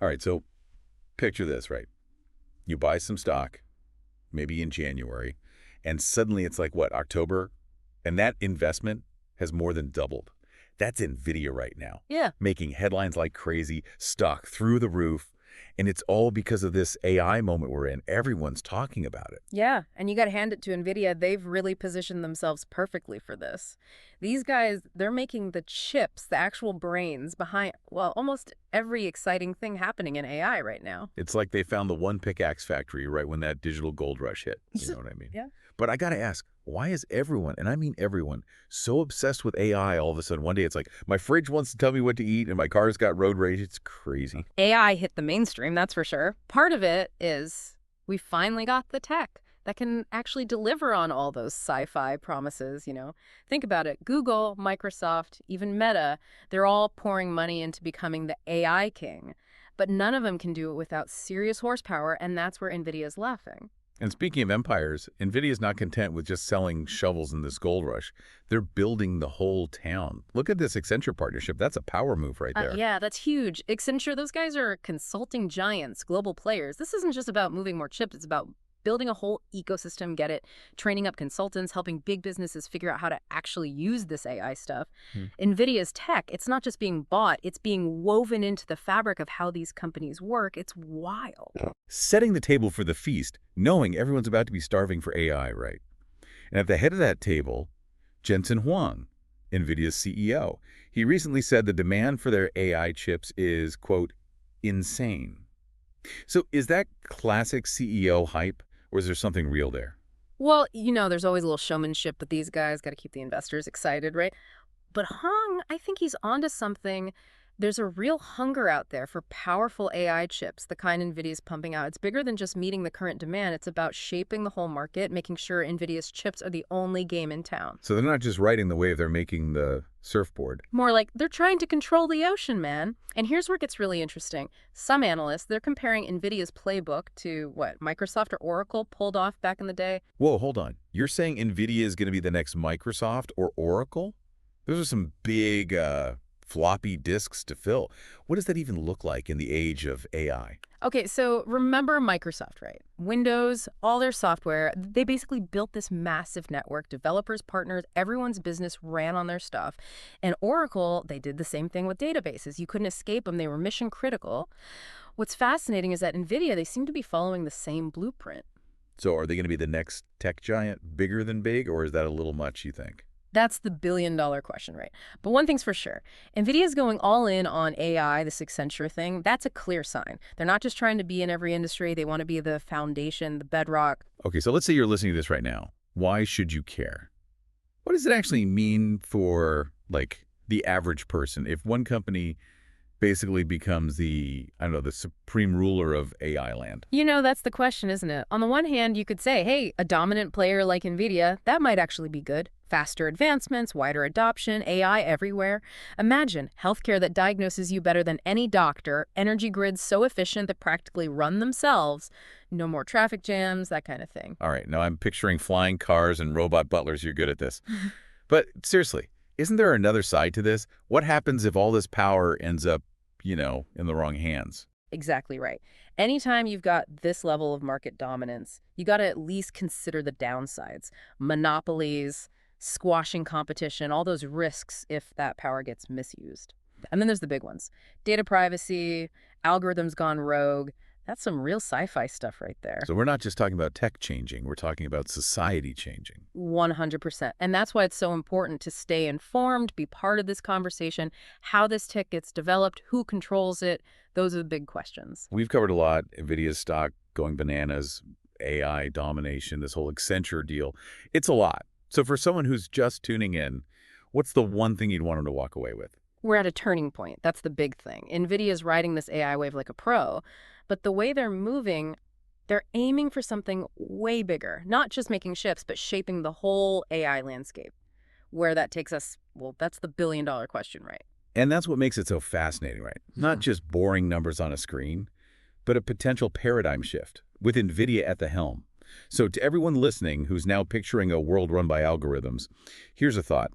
All right, so picture this, right? You buy some stock, maybe in January, and suddenly it's like, what, October? And that investment has more than doubled. That's Nvidia right now, Yeah. making headlines like crazy, stock through the roof. And it's all because of this AI moment we're in. Everyone's talking about it. Yeah, and you got to hand it to Nvidia. They've really positioned themselves perfectly for this. These guys, they're making the chips, the actual brains behind, well, almost every exciting thing happening in AI right now. It's like they found the one pickaxe factory right when that digital gold rush hit. You know what I mean? Yeah. But I got to ask, why is everyone, and I mean everyone, so obsessed with AI all of a sudden? One day it's like, my fridge wants to tell me what to eat and my car's got road rage. It's crazy. AI hit the mainstream, that's for sure. Part of it is we finally got the tech that can actually deliver on all those sci-fi promises. Think about it. Google, Microsoft, even Meta, they're all pouring money into becoming the AI king. But none of them can do it without serious horsepower, and that's where Nvidia's laughing. And speaking of empires, Nvidia is not content with just selling shovels in this gold rush. They're building the whole town. Look at this Accenture partnership. That's a power move right there. Yeah, that's huge. Accenture, those guys are consulting giants, global players. This isn't just about moving more chips. It's about building a whole ecosystem, get it? Training up consultants, helping big businesses figure out how to actually use this AI stuff. Hmm. NVIDIA's tech, it's not just being bought, it's being woven into the fabric of how these companies work. It's wild. Setting the table for the feast, knowing everyone's about to be starving for AI, right? And at the head of that table, Jensen Huang, Nvidia's CEO. He recently said the demand for their AI chips is, quote, insane. So is that classic CEO hype, or is there something real there? Well, there's always a little showmanship with these guys, got to keep the investors excited, right? But Hong, I think he's onto something. There's a real hunger out there for powerful AI chips, the kind NVIDIA's pumping out. It's bigger than just meeting the current demand. It's about shaping the whole market, making sure NVIDIA's chips are the only game in town. So they're not just riding the wave, they're making the surfboard. More like they're trying to control the ocean, man. And here's where it gets really interesting. Some analysts, they're comparing NVIDIA's playbook to what Microsoft or Oracle pulled off back in the day. Whoa, hold on. You're saying Nvidia is going to be the next Microsoft or Oracle? Those are some big floppy disks to fill. What does that even look like in the age of AI? Okay, so remember Microsoft, right? Windows, all their software, they basically built this massive network. Developers, partners, everyone's business ran on their stuff. And Oracle, they did the same thing with databases. You couldn't escape them. They were mission critical. What's fascinating is that NVIDIA, they seem to be following the same blueprint. So are they going to be the next tech giant, bigger than big, or is that a little much, you think? That's the billion-dollar question, right? But one thing's for sure. NVIDIA's going all in on AI, this Accenture thing. That's a clear sign. They're not just trying to be in every industry. They want to be the foundation, the bedrock. Okay, so let's say you're listening to this right now. Why should you care? What does it actually mean for, like, the average person? If one company basically becomes the, I don't know, the supreme ruler of AI land. That's the question, isn't it? On the one hand, you could say, hey, a dominant player like NVIDIA, that might actually be good. Faster advancements, wider adoption, AI everywhere. Imagine healthcare that diagnoses you better than any doctor, energy grids so efficient that practically run themselves, no more traffic jams, that kind of thing. All right, now I'm picturing flying cars and robot butlers. You're good at this. But seriously, isn't there another side to this? What happens if all this power ends up, in the wrong hands? Exactly right. Anytime you've got this level of market dominance, you got to at least consider the downsides. Monopolies, squashing competition, all those risks if that power gets misused. And then there's the big ones. Data privacy, algorithms gone rogue. That's some real sci-fi stuff right there. So we're not just talking about tech changing, we're talking about society changing. 100%. And that's why it's so important to stay informed, be part of this conversation, how this tech gets developed, who controls it. Those are the big questions. We've covered a lot. NVIDIA's stock going bananas, AI domination, this whole Accenture deal. It's a lot. So for someone who's just tuning in, what's the one thing you'd want them to walk away with? We're at a turning point. That's the big thing. NVIDIA's riding this AI wave like a pro, but the way they're moving, they're aiming for something way bigger, not just making chips, but shaping the whole AI landscape. Where that takes us, well, that's the billion-dollar question, right? And that's what makes it so fascinating, right? Not just boring numbers on a screen, but a potential paradigm shift with NVIDIA at the helm. So to everyone listening who's now picturing a world run by algorithms, here's a thought.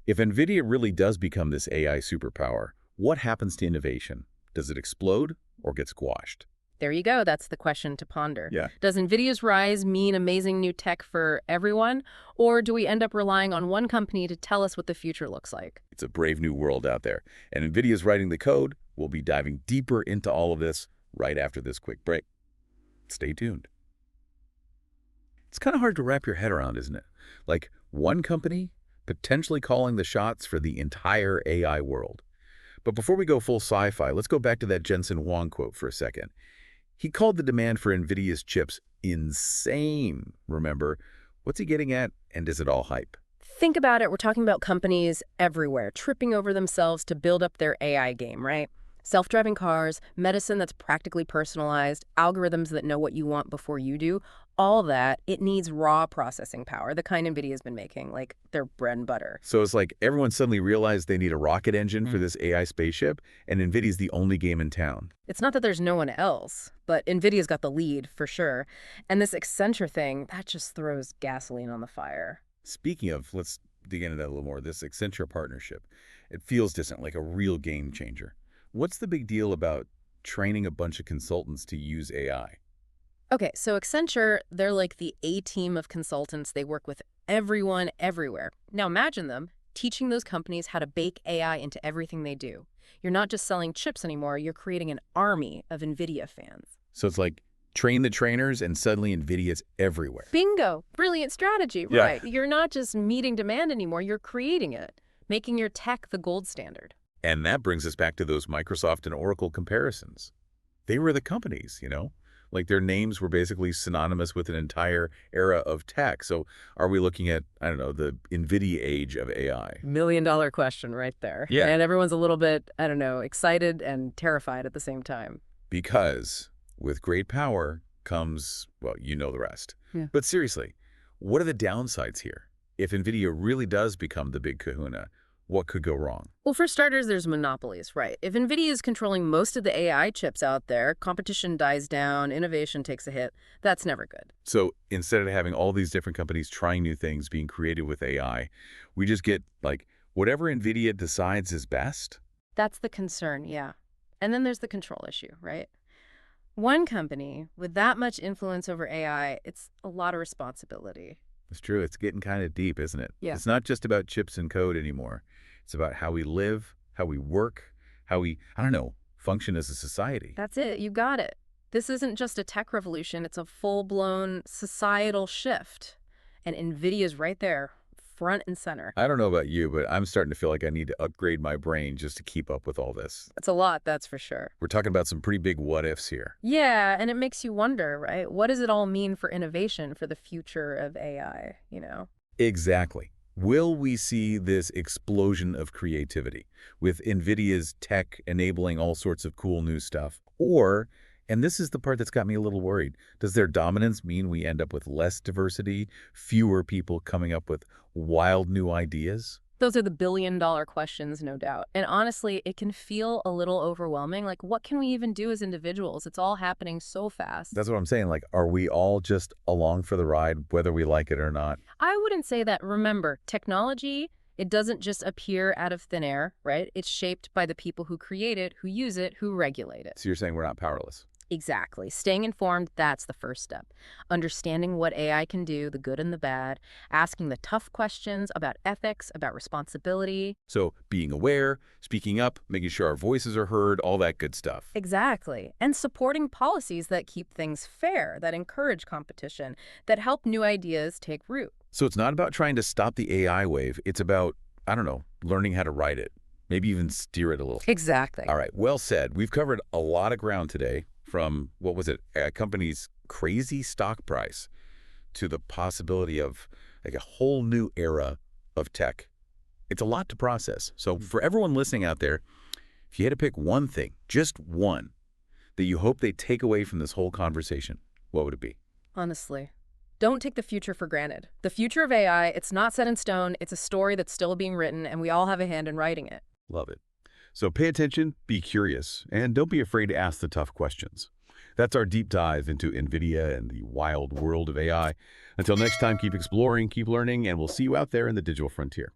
If NVIDIA really does become this AI superpower, what happens to innovation? Does it explode or get squashed? There you go. That's the question to ponder. Yeah. Does NVIDIA's rise mean amazing new tech for everyone, or do we end up relying on one company to tell us what the future looks like? It's a brave new world out there, and NVIDIA's writing the code. We'll be diving deeper into all of this right after this quick break. Stay tuned. It's kind of hard to wrap your head around, isn't it? Like one company potentially calling the shots for the entire AI world. But before we go full sci-fi, let's go back to that Jensen Huang quote for a second. He called the demand for NVIDIA's chips insane, remember? What's he getting at, and is it all hype? Think about it. We're talking about companies everywhere, tripping over themselves to build up their AI game, right? Self-driving cars, medicine that's practically personalized, algorithms that know what you want before you do, all that, it needs raw processing power, the kind NVIDIA's been making, like their bread and butter. So it's like everyone suddenly realized they need a rocket engine for this AI spaceship, and NVIDIA's the only game in town. It's not that there's no one else, but NVIDIA's got the lead, for sure. And this Accenture thing, that just throws gasoline on the fire. Speaking of, let's dig into that a little more, this Accenture partnership. It feels distant, like a real game changer. What's the big deal about training a bunch of consultants to use AI? Okay, so Accenture, they're like the A-team of consultants. They work with everyone, everywhere. Now imagine them teaching those companies how to bake AI into everything they do. You're not just selling chips anymore, you're creating an army of NVIDIA fans. So it's like train the trainers and suddenly NVIDIA's everywhere. Bingo! Brilliant strategy, Yeah. right? You're not just meeting demand anymore, you're creating it, making your tech the gold standard. And that brings us back to those Microsoft and Oracle comparisons. They were the companies, you know? Like their names were basically synonymous with an entire era of tech. So are we looking at, I don't know, the NVIDIA age of AI? $1 million question right there. Yeah. And everyone's a little bit, I don't know, excited and terrified at the same time. Because with great power comes, well, you know the rest. Yeah. But seriously, what are the downsides here? If NVIDIA really does become the big kahuna, what could go wrong? Well, for starters, there's monopolies, right? If NVIDIA is controlling most of the AI chips out there, competition dies down, innovation takes a hit. That's never good. So instead of having all these different companies trying new things, being creative with AI, we just get like whatever NVIDIA decides is best? That's the concern, yeah. And then there's the control issue, right? One company with that much influence over AI, it's a lot of responsibility. It's true. It's getting kind of deep, isn't it? Yeah. It's not just about chips and code anymore. It's about how we live, how we work, how we, I don't know, function as a society. That's it. You got it. This isn't just a tech revolution. It's a full-blown societal shift. And NVIDIA's right there, front and center. I don't know about you, but I'm starting to feel like I need to upgrade my brain just to keep up with all this. That's a lot, that's for sure. We're talking about some pretty big what-ifs here. Yeah, and it makes you wonder, right? What does it all mean for innovation, for the future of AI, you know? Exactly. Will we see this explosion of creativity with NVIDIA's tech enabling all sorts of cool new stuff? Or, and this is the part that's got me a little worried, does their dominance mean we end up with less diversity, fewer people coming up with wild new ideas? Those are the billion-dollar questions, no doubt. And honestly, it can feel a little overwhelming. Like, what can we even do as individuals? It's all happening so fast. That's what I'm saying. Like, are we all just along for the ride, whether we like it or not? I wouldn't say that. Remember, technology, it doesn't just appear out of thin air, right? It's shaped by the people who create it, who use it, who regulate it. So you're saying we're not powerless? Exactly. Staying informed, that's the first step. Understanding what AI can do, the good and the bad, asking the tough questions about ethics, about responsibility. So being aware, speaking up, making sure our voices are heard, all that good stuff. Exactly. And supporting policies that keep things fair, that encourage competition, that help new ideas take root. So it's not about trying to stop the AI wave. It's about, I don't know, learning how to ride it, maybe even steer it a little. Exactly. All right, well said. We've covered a lot of ground today, from, what was it, a company's crazy stock price to the possibility of like a whole new era of tech. It's a lot to process. So for everyone listening out there, if you had to pick one thing, just one, that you hope they take away from this whole conversation, what would it be? Honestly, don't take the future for granted. The future of AI, it's not set in stone. It's a story that's still being written, and we all have a hand in writing it. Love it. So pay attention, be curious, and don't be afraid to ask the tough questions. That's our deep dive into NVIDIA and the wild world of AI. Until next time, keep exploring, keep learning, and we'll see you out there in the digital frontier.